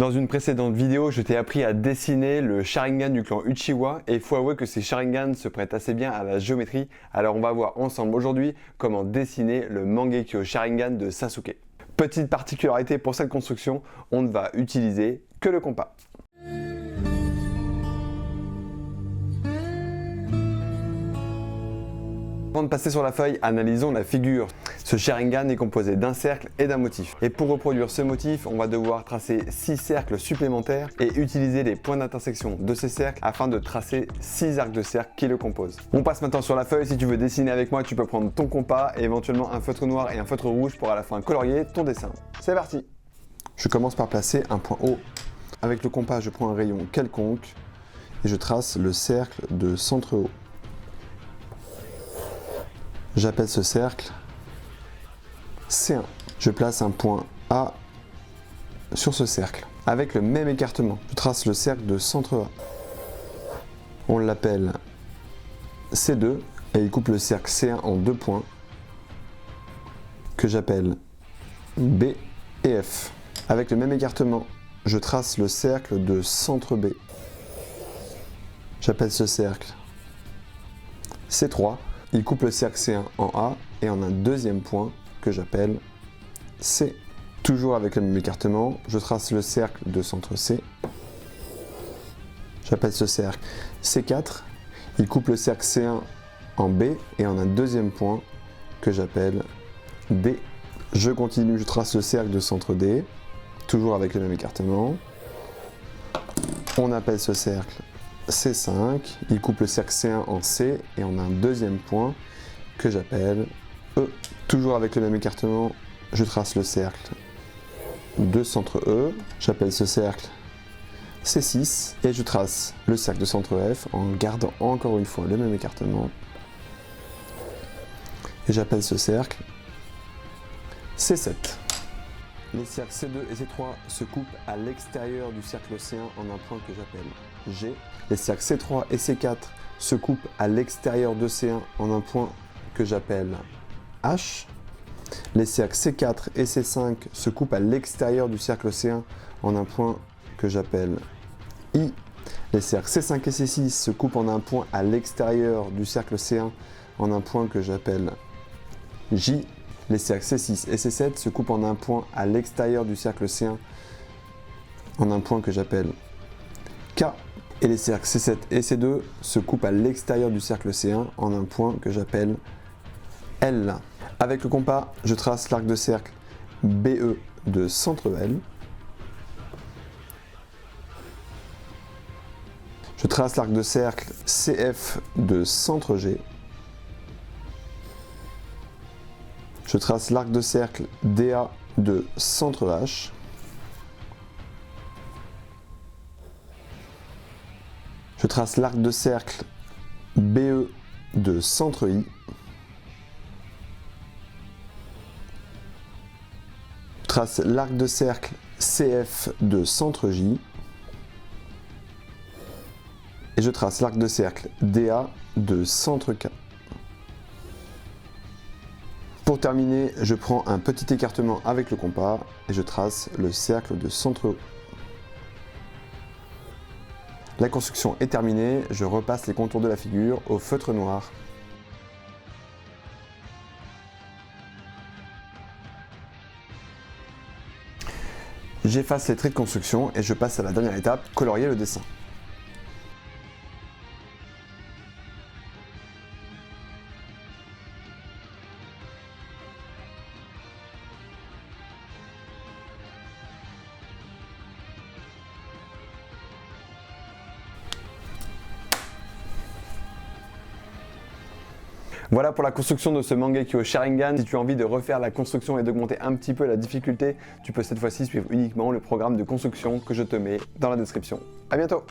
Dans une précédente vidéo, je t'ai appris à dessiner le Sharingan du clan Uchiwa et il faut avouer que ces Sharingan se prêtent assez bien à la géométrie. Alors on va voir ensemble aujourd'hui comment dessiner le Mangekyo Sharingan de Sasuke. Petite particularité pour cette construction, on ne va utiliser que le compas. Avant de passer sur la feuille, analysons la figure. Ce Sharingan est composé d'un cercle et d'un motif. Et pour reproduire ce motif, on va devoir tracer 6 cercles supplémentaires et utiliser les points d'intersection de ces cercles afin de tracer 6 arcs de cercle qui le composent. On passe maintenant sur la feuille. Si tu veux dessiner avec moi, tu peux prendre ton compas et éventuellement un feutre noir et un feutre rouge pour à la fin colorier ton dessin. C'est parti! Je commence par placer un point haut. Avec le compas, je prends un rayon quelconque et je trace le cercle de centre haut. J'appelle ce cercle C1. Je place un point A sur ce cercle. Avec le même écartement, je trace le cercle de centre A. On l'appelle C2 et il coupe le cercle C1 en 2 points que j'appelle B et F. Avec le même écartement, je trace le cercle de centre B. J'appelle ce cercle C3. Il coupe le cercle C1 en A et en un deuxième point que j'appelle C. Toujours avec le même écartement, je trace le cercle de centre C. J'appelle ce cercle C4. Il coupe le cercle C1 en B et en un deuxième point que j'appelle D. Je continue, je trace le cercle de centre D, toujours avec le même écartement. On appelle ce cercle C5, il coupe le cercle C1 en C et on a un deuxième point que j'appelle E. Toujours avec le même écartement, je trace le cercle de centre E, j'appelle ce cercle C6 et je trace le cercle de centre F en gardant encore une fois le même écartement et j'appelle ce cercle C7. Les cercles C2 et C3 se coupent à l'extérieur du cercle C1 en un point que j'appelle G. Les cercles C3 et C4 se coupent à l'extérieur de C1 en un point que j'appelle H. Les cercles C4 et C5 se coupent à l'extérieur du cercle C1 en un point que j'appelle I. Les cercles C5 et C6 se coupent en un point à l'extérieur du cercle C1 en un point que j'appelle J. Les cercles C6 et C7 se coupent en un point à l'extérieur du cercle C1 en un point que j'appelle K. Et les cercles C7 et C2 se coupent à l'extérieur du cercle C1 en un point que j'appelle L. Avec le compas, je trace l'arc de cercle BE de centre L. Je trace l'arc de cercle CF de centre G. Je trace l'arc de cercle DA de centre H. Je trace l'arc de cercle BE de centre I. Je trace l'arc de cercle CF de centre J. Et je trace l'arc de cercle DA de centre K. Pour terminer, je prends un petit écartement avec le compas et je trace le cercle de centre O. La construction est terminée, je repasse les contours de la figure au feutre noir. J'efface les traits de construction et je passe à la dernière étape, colorier le dessin. Voilà pour la construction de ce Mangekyo Sharingan. Si tu as envie de refaire la construction et d'augmenter un petit peu la difficulté, tu peux cette fois-ci suivre uniquement le programme de construction que je te mets dans la description. À bientôt!